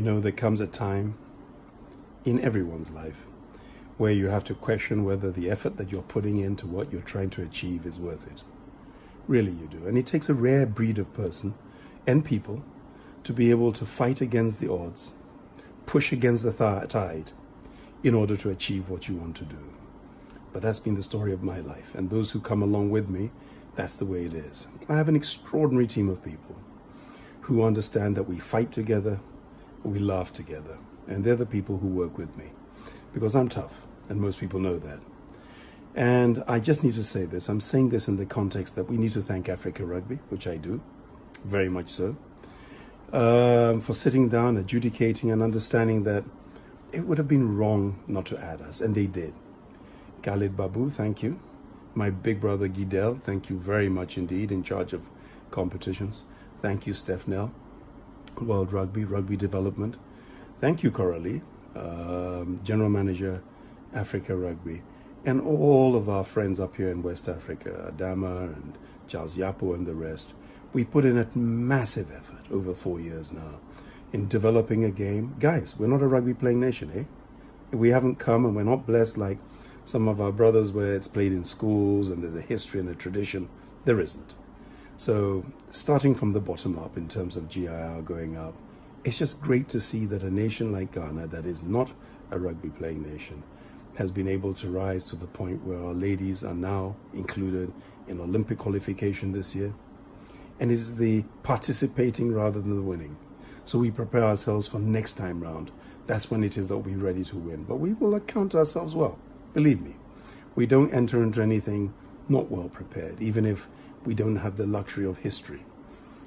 There comes a time in everyone's life where you have to question whether the effort that you're putting into what you're trying to achieve is worth it. Really, you do. And it takes a rare breed of person and people to be able to fight against the odds, push against the tide in order to achieve what you want to do. But that's been the story of my life. And those who come along with me, that's the way it is. I have an extraordinary team of people who understand that we fight together, we laugh together. And they're the people who work with me because I'm tough, and most people know that. And I just need to say this. I'm saying this in the context that we need to thank Africa Rugby, which I do, very much so, for sitting down, adjudicating, and understanding that it would have been wrong not to add us, and they did. Khalid Babu, thank you. My big brother Gidel, thank you very much indeed, in charge of competitions. Thank you, Steph Nell, World Rugby, Rugby Development. Thank you, Coralie, General Manager, Africa Rugby, and all of our friends up here in West Africa, Adama and Charles Yapo and the rest. We put in a massive effort over 4 years now in developing a game. Guys, we're not a rugby playing nation, eh? We haven't come, and we're not blessed like some of our brothers where it's played in schools and there's a history and a tradition. There isn't. So starting from the bottom up in terms of GIR going up, it's just great to see that a nation like Ghana that is not a rugby playing nation has been able to rise to the point where our ladies are now included in Olympic qualification this year. And it's the participating rather than the winning. So we prepare ourselves for next time round. That's when it is that we're ready to win. But we will account ourselves well. Believe me, we don't enter into anything not well prepared, even if we don't have the luxury of history.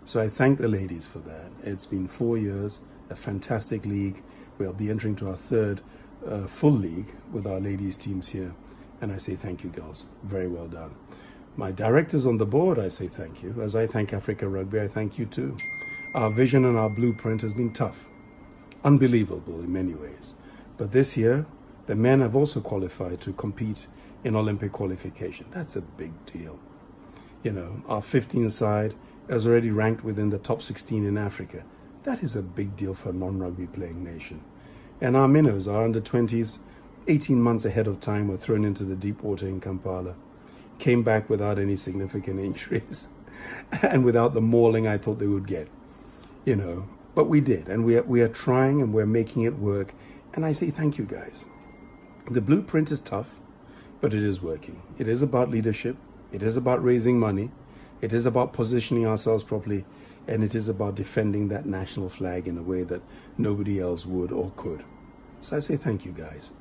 So I thank the ladies for that. It's been 4 years, a fantastic league. We'll be entering to our third full league with our ladies teams here. And I say thank you, girls. Very well done. My directors on the board, I say thank you. As I thank Africa Rugby, I thank you too. Our vision and our blueprint has been tough, unbelievable in many ways. But this year, the men have also qualified to compete in Olympic qualification. That's a big deal. Our 15 side is already ranked within the top 16 in Africa. That is a big deal for a non-rugby playing nation. And our minnows, our under-20s, 18 months ahead of time, were thrown into the deep water in Kampala. Came back without any significant injuries and without the mauling I thought they would get. But we did, and we are trying and we're making it work. And I say thank you, guys. The blueprint is tough, but it is working. It is about leadership. It is about raising money. It is about positioning ourselves properly. And it is about defending that national flag in a way that nobody else would or could. So I say thank you, guys.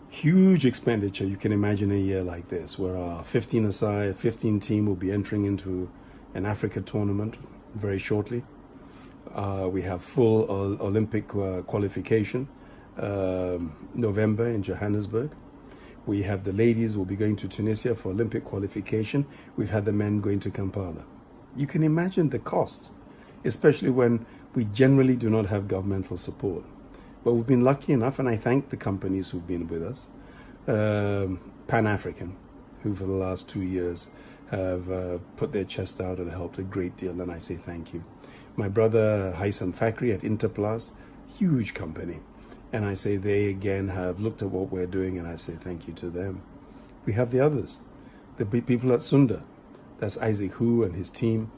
Huge expenditure you can imagine a year like this, where our 15 team will be entering into an Africa tournament very shortly. We have full Olympic qualification November in Johannesburg. We have the ladies will be going to Tunisia for Olympic qualification. We've had the men going to Kampala. You can imagine the cost, especially when we generally do not have governmental support. But we've been lucky enough, and I thank the companies who've been with us, Pan-African, who for the last 2 years have put their chest out and helped a great deal, and I say thank you. My brother Haitham Fakri at Interplast, huge company, and I say they again have looked at what we're doing, and I say thank you to them. We have the others, the people at Sunda, that's Isaac Hu and his team,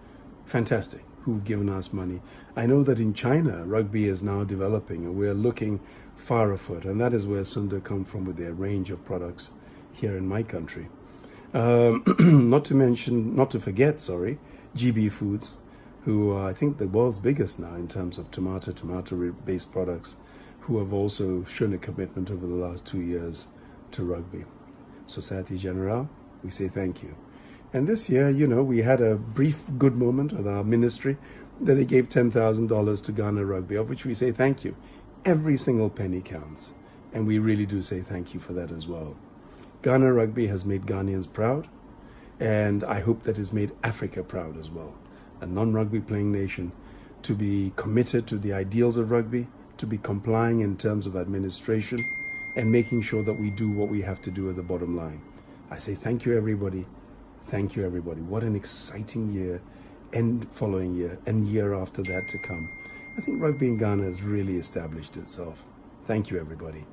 fantastic, who've given us money. I know that in China, rugby is now developing, and we're looking far afoot, and that is where Sunda come from with their range of products here in my country. Not to forget, GB Foods, who are, I think, the world's biggest now in terms of tomato-based products, who have also shown a commitment over the last 2 years to rugby. Société Générale, we say thank you. And this year, we had a brief good moment with our ministry that they gave $10,000 to Ghana Rugby, of which we say thank you. Every single penny counts, and we really do say thank you for that as well. Ghana Rugby has made Ghanaians proud, and I hope that it's made Africa proud as well. A non-rugby playing nation, to be committed to the ideals of rugby, to be complying in terms of administration, and making sure that we do what we have to do at the bottom line. I say thank you, everybody. Thank you, everybody. What an exciting year, and following year, and year after that to come. I think rugby in Ghana has really established itself. Thank you, everybody.